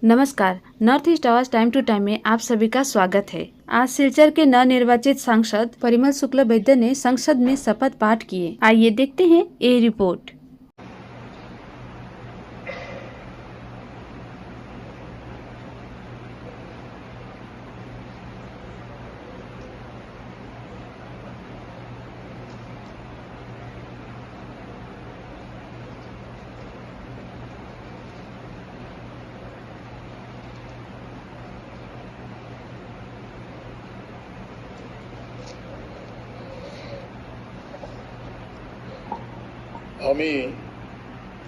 नमस्कार। North east आवाज time to time में आप सभी का स्वागत है। आज सिलचर के नवनिर्वाचित सांसद परिमल शुक्ल वैद्य ने संसद में शपथ पाठ किए। आइए देखते हैं ये रिपोर्ट। আমি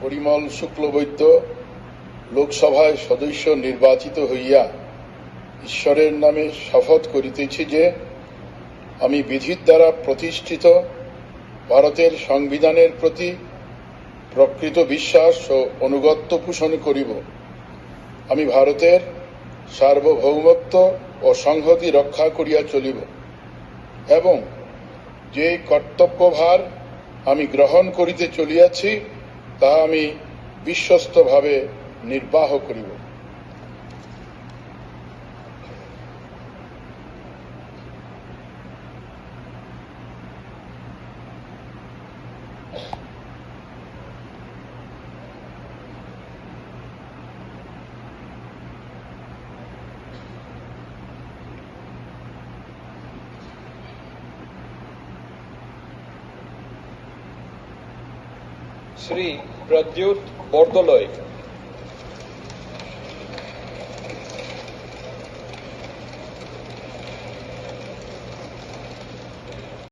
পরিমল শুক্লবৈদ্য লোকসভায় সদস্য নির্বাচিত হইয়া ঈশ্বরের নামে শপথ করিতেছি যে আমি বিধির দ্বারা প্রতিষ্ঠিত ভারতের সংবিধানের প্রতি প্রকৃত বিশ্বাস ও অনুগত্য পোষণ করিব। আমি ভারতের সার্বভৌমত্ব ও সংহতি রক্ষা করিয়া চলিব এবং যে কর্তব্যভার আমি গ্রহণ করিতে চলিয়াছি তাহা আমি বিশ্বস্তভাবে নির্বাহ করিব। শ্রী প্রদ্যুৎ বরদলৈ।